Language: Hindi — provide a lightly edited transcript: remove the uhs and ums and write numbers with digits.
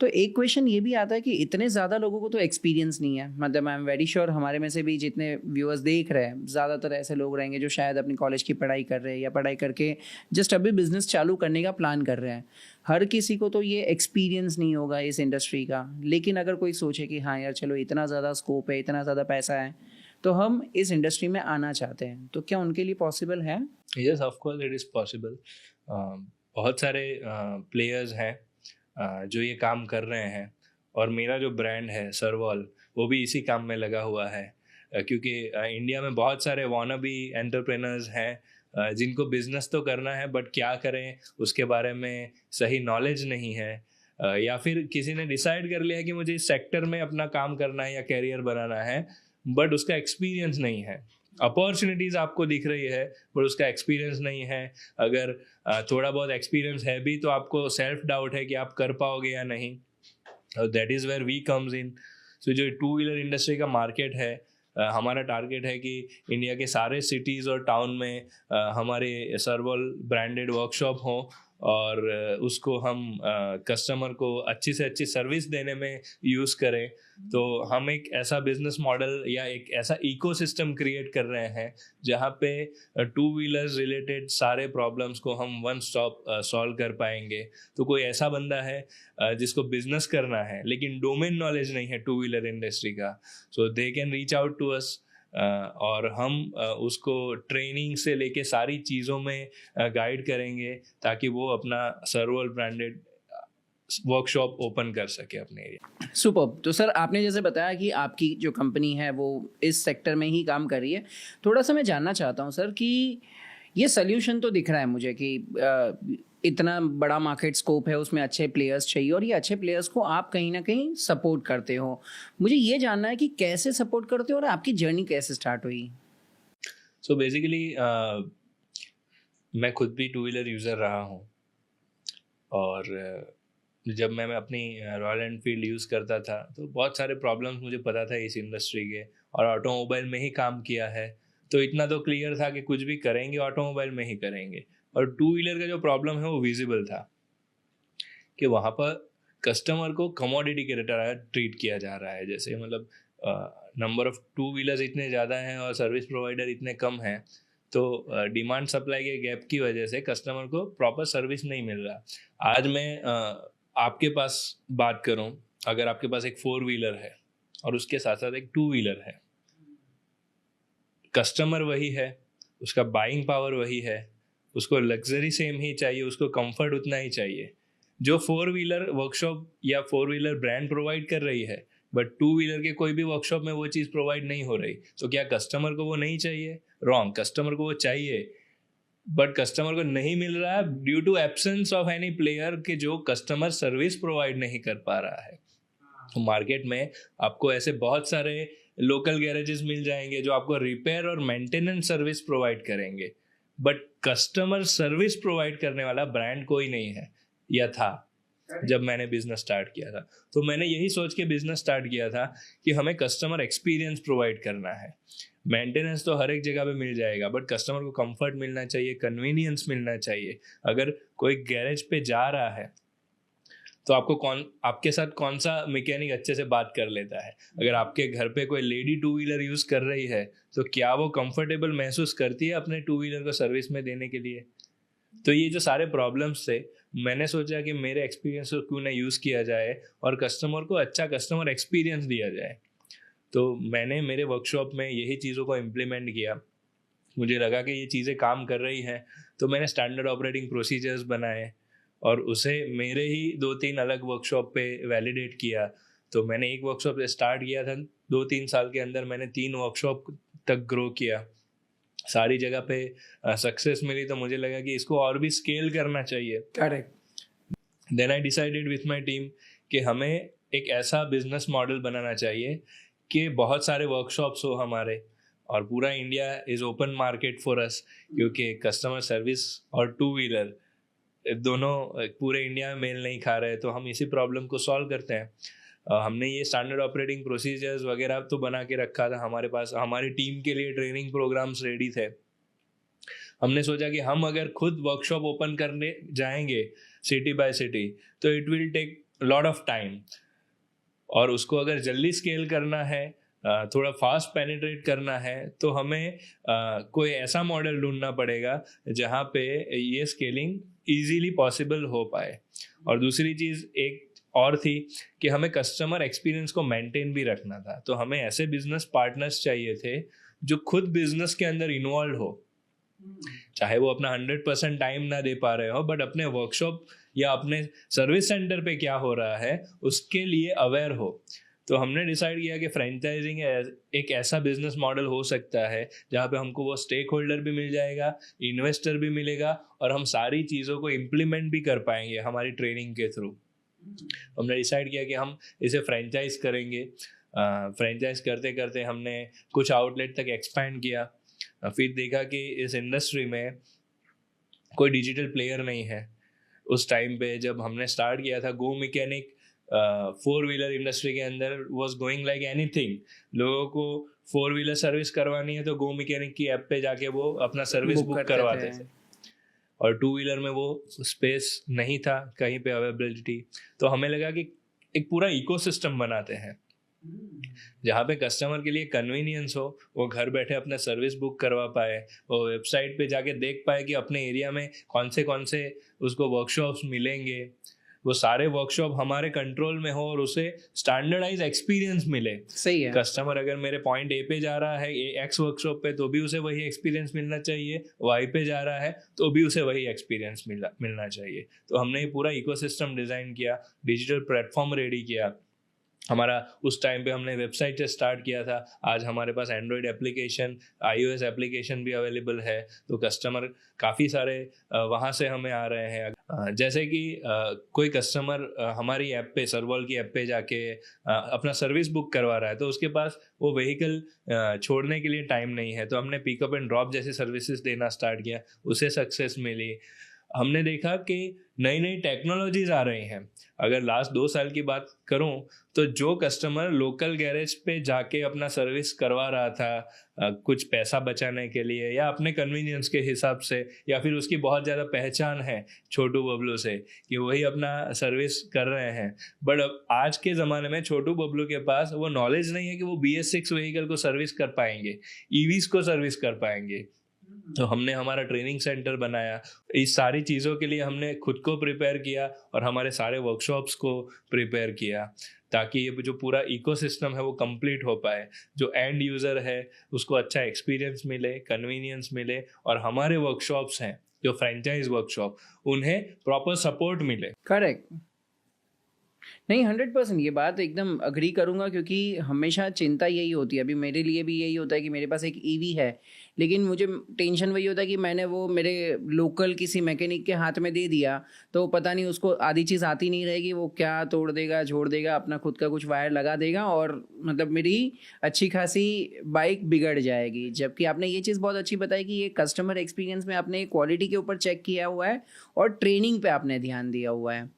तो एक क्वेश्चन ये भी आता है कि इतने ज़्यादा लोगों को तो एक्सपीरियंस नहीं है, मतलब आई एम वेरी श्योर हमारे में से भी जितने व्यूअर्स देख रहे हैं ज़्यादातर ऐसे लोग रहेंगे जो शायद अपनी कॉलेज की पढ़ाई कर रहे हैं या पढ़ाई करके जस्ट अभी बिजनेस चालू करने का प्लान कर रहे हैं। हर किसी को तो ये एक्सपीरियंस नहीं होगा इस इंडस्ट्री का, लेकिन अगर कोई सोचे कि हाँ यार चलो इतना ज़्यादा स्कोप है, इतना ज़्यादा पैसा है, तो हम इस इंडस्ट्री में आना चाहते हैं, तो क्या उनके लिए पॉसिबल है? Yes, of course it is possible. बहुत सारे प्लेयर्स हैं जो ये काम कर रहे हैं, और मेरा जो ब्रांड है सर्वॉल वो भी इसी काम में लगा हुआ है। क्योंकि इंडिया में बहुत सारे वॉनाबी एंटरप्रेनर्स हैं जिनको बिजनेस तो करना है, बट क्या करें उसके बारे में सही नॉलेज नहीं है। या फिर किसी ने डिसाइड कर लिया है कि मुझे इस सेक्टर में अपना काम करना है या कैरियर बनाना है, बट उसका एक्सपीरियंस नहीं है। अपॉर्चुनिटीज़ आपको दिख रही है बट उसका एक्सपीरियंस नहीं है। अगर थोड़ा बहुत एक्सपीरियंस है भी तो आपको सेल्फ डाउट है कि आप कर पाओगे या नहीं। That is where we comes in. So जो टू व्हीलर इंडस्ट्री का मार्केट है, हमारा टारगेट है कि इंडिया के सारे सिटीज़ और टाउन में हमारे सर्वॉल ब्रांडेड वर्कशॉप हो, और उसको हम कस्टमर को अच्छी से अच्छी सर्विस देने में यूज़ करें। तो हम एक ऐसा बिजनेस मॉडल या एक ऐसा इकोसिस्टम क्रिएट कर रहे हैं जहाँ पे टू व्हीलर्स रिलेटेड सारे प्रॉब्लम्स को हम वन स्टॉप सॉल्व कर पाएंगे। तो कोई ऐसा बंदा है जिसको बिजनेस करना है लेकिन डोमेन नॉलेज नहीं है टू व्हीलर इंडस्ट्री का, so they can reach out to us, और हम उसको ट्रेनिंग से लेके सारी चीज़ों में गाइड करेंगे ताकि वो अपना सर्वॉल ब्रांडेड वर्कशॉप ओपन कर सके अपने एरिया। सुपर्ब। तो सर आपने जैसे बताया कि आपकी जो कंपनी है वो इस सेक्टर में ही काम कर रही है, थोड़ा सा मैं जानना चाहता हूँ सर कि ये सल्यूशन तो दिख रहा है मुझे कि इतना बड़ा मार्केट स्कोप है, उसमें अच्छे प्लेयर्स चाहिए और ये अच्छे प्लेयर्स को आप कहीं ना कहीं सपोर्ट करते हो। मुझे ये जानना है कि कैसे सपोर्ट करते हो और आपकी जर्नी कैसे स्टार्ट हुई? सो बेसिकली मैं खुद भी टू व्हीलर यूज़र रहा हूँ, और जब मैं अपनी रॉयल एनफील्ड यूज़ करता था तो बहुत सारे प्रॉब्लम्स मुझे पता था इस इंडस्ट्री के, और ऑटोमोबाइल में ही काम किया है तो इतना तो क्लियर था कि कुछ भी करेंगे ऑटोमोबाइल में ही करेंगे। और टू व्हीलर का जो प्रॉब्लम है वो विजिबल था कि वहाँ पर कस्टमर को कमोडिटी की तरह ट्रीट किया जा रहा है। जैसे मतलब नंबर ऑफ टू व्हीलर्स इतने ज़्यादा हैं और सर्विस प्रोवाइडर इतने कम हैं, तो डिमांड सप्लाई के गैप की वजह से कस्टमर को प्रॉपर सर्विस नहीं मिल रहा। आज मैं आपके पास बात करूं, अगर आपके पास एक फोर व्हीलर है और उसके साथ साथ एक टू व्हीलर है, कस्टमर वही है, उसका बाइंग पावर वही है, उसको लग्जरी सेम ही चाहिए, उसको कंफर्ट उतना ही चाहिए जो फोर व्हीलर वर्कशॉप या फोर व्हीलर ब्रांड प्रोवाइड कर रही है, बट टू व्हीलर के कोई भी वर्कशॉप में वो चीज़ प्रोवाइड नहीं हो रही। तो क्या कस्टमर को वो नहीं चाहिए? रॉन्ग, कस्टमर को वो चाहिए, बट कस्टमर को नहीं मिल रहा है due to absence of any player के जो कस्टमर सर्विस प्रोवाइड नहीं कर पा रहा है। तो मार्केट में आपको ऐसे बहुत सारे लोकल गैरेजेस मिल जाएंगे जो आपको रिपेयर और मेंटेनेंस सर्विस प्रोवाइड करेंगे, बट कस्टमर सर्विस प्रोवाइड करने वाला ब्रांड कोई नहीं है या था जब मैंने बिजनेस स्टार्ट किया था। तो मैंने यही सोच के बिजनेस स्टार्ट किया था कि हमें कस्टमर एक्सपीरियंस प्रोवाइड करना है। मेंटेनेंस तो हर एक जगह पे मिल जाएगा, बट कस्टमर को कंफर्ट मिलना चाहिए, कन्वीनियंस मिलना चाहिए। अगर कोई गैरेज पे जा रहा है तो आपके साथ कौन सा मैकेनिक अच्छे से बात कर लेता है? अगर आपके घर पे कोई लेडी टू व्हीलर यूज़ कर रही है तो क्या वो कंफर्टेबल महसूस करती है अपने टू व्हीलर को सर्विस में देने के लिए? तो ये जो सारे प्रॉब्लम्स थे, मैंने सोचा कि मेरे एक्सपीरियंस को क्यों ना यूज़ किया जाए और कस्टमर को अच्छा कस्टमर एक्सपीरियंस दिया जाए। तो मैंने मेरे वर्कशॉप में यही चीज़ों को इम्प्लीमेंट किया। मुझे लगा कि ये चीज़ें काम कर रही हैं, तो मैंने स्टैंडर्ड ऑपरेटिंग प्रोसीजर्स बनाए और उसे मेरे ही 2-3 अलग वर्कशॉप पे वैलिडेट किया। तो मैंने एक वर्कशॉप से स्टार्ट किया था, 2-3 साल के अंदर मैंने 3 वर्कशॉप तक ग्रो किया, सारी जगह पे सक्सेस मिली। तो मुझे लगा कि इसको और भी स्केल करना चाहिए। Correct. Then I decided with my team कि हमें एक ऐसा बिजनेस मॉडल बनाना चाहिए कि बहुत सारे वर्कशॉप्स हो हमारे, और पूरा India is open market for us, क्योंकि कस्टमर सर्विस और टू व्हीलर दोनों पूरे इंडिया में मेल नहीं खा रहे। तो हम इसी प्रॉब्लम को सॉल्व करते हैं। हमने ये स्टैंडर्ड ऑपरेटिंग प्रोसीजर्स वगैरह तो बना के रखा था हमारे पास, हमारी टीम के लिए ट्रेनिंग प्रोग्राम्स रेडी थे। हमने सोचा कि हम अगर खुद वर्कशॉप ओपन करने जाएंगे सिटी बाय सिटी तो it will take lot of time, और उसको अगर जल्दी स्केल करना है, थोड़ा फास्ट पेनिट्रेट करना है, तो हमें कोई ऐसा मॉडल ढूंढना पड़ेगा जहाँ पे ये स्केलिंग इजीली पॉसिबल हो पाए। और दूसरी चीज़ एक और थी कि हमें कस्टमर एक्सपीरियंस को मेंटेन भी रखना था, तो हमें ऐसे बिजनेस पार्टनर्स चाहिए थे जो खुद बिजनेस के अंदर इन्वॉल्व हो, चाहे वो अपना 100% टाइम ना दे पा रहे हो, बट अपने वर्कशॉप या अपने सर्विस सेंटर पे क्या हो रहा है उसके लिए अवेयर हो। तो हमने डिसाइड किया कि फ्रेंचाइजिंग एक ऐसा बिजनेस मॉडल हो सकता है जहाँ पे हमको वो स्टेक होल्डर भी मिल जाएगा, इन्वेस्टर भी मिलेगा, और हम सारी चीज़ों को इम्प्लीमेंट भी कर पाएंगे हमारी ट्रेनिंग के थ्रू। हमने डिसाइड किया कि हम इसे फ्रेंचाइज करेंगे। फ्रेंचाइज करते करते हमने कुछ आउटलेट तक एक्सपैंड किया। फिर देखा कि इस इंडस्ट्री में कोई डिजिटल प्लेयर नहीं है। उस टाइम पे जब हमने स्टार्ट किया था, गो मैकेनिक 4-व्हीलर इंडस्ट्री के अंदर वाज गोइंग लाइक एनीथिंग। लोगों को 4-व्हीलर सर्विस करवानी है तो गो मैकेनिक की ऐप पे जाके वो अपना सर्विस बुक करवाते थे, और 2-व्हीलर में वो स्पेस नहीं था कहीं पे अवेलेबिलिटी। तो हमें लगा कि एक पूरा इकोसिस्टम बनाते हैं जहाँ पे कस्टमर के लिए कन्वीनियंस हो, वो घर बैठे अपना सर्विस बुक करवा पाए, वो वेबसाइट पे जाके देख पाए कि अपने एरिया में कौन से उसको वर्कशॉप्स मिलेंगे, वो सारे वर्कशॉप हमारे कंट्रोल में हो और उसे स्टैंडर्डाइज एक्सपीरियंस मिले। सही है। कस्टमर अगर मेरे पॉइंट ए पे जा रहा है एक्स वर्कशॉप पे, तो भी उसे वही एक्सपीरियंस मिलना चाहिए, वाई पे जा रहा है तो भी उसे वही एक्सपीरियंस मिलना चाहिए। तो हमने ये पूरा इकोसिस्टम डिज़ाइन किया, डिजिटल प्लेटफॉर्म रेडी किया। हमारा उस टाइम पे हमने वेबसाइट से स्टार्ट किया था, आज हमारे पास एंड्रॉयड एप्लीकेशन, iOS एप्लीकेशन भी अवेलेबल है। तो कस्टमर काफ़ी सारे वहाँ से हमें आ रहे हैं। जैसे कि कोई कस्टमर हमारी ऐप पे, सर्वॉल की ऐप पे जाके अपना सर्विस बुक करवा रहा है, तो उसके पास वो व्हीकल छोड़ने के लिए टाइम नहीं है, तो हमने पिकअप एंड ड्रॉप जैसे सर्विसेज देना स्टार्ट किया, उसे सक्सेस मिली। हमने देखा कि नई नई टेक्नोलॉजीज आ रही हैं। अगर लास्ट 2 साल की बात करूं तो जो कस्टमर लोकल गैरेज पे जाके अपना सर्विस करवा रहा था कुछ पैसा बचाने के लिए या अपने कन्वीनियंस के हिसाब से, या फिर उसकी बहुत ज़्यादा पहचान है छोटू बबलू से कि वही अपना सर्विस कर रहे हैं, बट अब आज के ज़माने में छोटू बबलू के पास वो नॉलेज नहीं है कि वो BS6 व्हीकल को सर्विस कर पाएंगे, EVs को सर्विस कर पाएंगे। तो हमने हमारा ट्रेनिंग सेंटर बनाया। इस सारी चीज़ों के लिए हमने खुद को प्रिपेयर किया और हमारे सारे वर्कशॉप्स को प्रिपेयर किया, ताकि ये जो पूरा इकोसिस्टम है वो कंप्लीट हो पाए, जो एंड यूज़र है उसको अच्छा एक्सपीरियंस मिले, कन्वीनियंस मिले, और हमारे वर्कशॉप्स हैं जो फ्रेंचाइज वर्कशॉप, उन्हें प्रॉपर सपोर्ट मिले। करेक्ट। नहीं, 100% ये बात एकदम अग्री करूँगा, क्योंकि हमेशा चिंता यही होती है। अभी मेरे लिए भी यही होता है कि मेरे पास एक ईवी है, लेकिन मुझे टेंशन वही होता है कि मैंने वो मेरे लोकल किसी मैकेनिक के हाथ में दे दिया, तो पता नहीं उसको आधी चीज़ आती नहीं रहेगी, वो क्या तोड़ देगा, छोड़ देगा, अपना खुद का कुछ वायर लगा देगा, और मतलब मेरी अच्छी खासी बाइक बिगड़ जाएगी। जबकि आपने ये चीज़ बहुत अच्छी बताई कि ये कस्टमर एक्सपीरियंस में आपने क्वालिटी के ऊपर चेक किया हुआ है और ट्रेनिंग पे आपने ध्यान दिया हुआ है।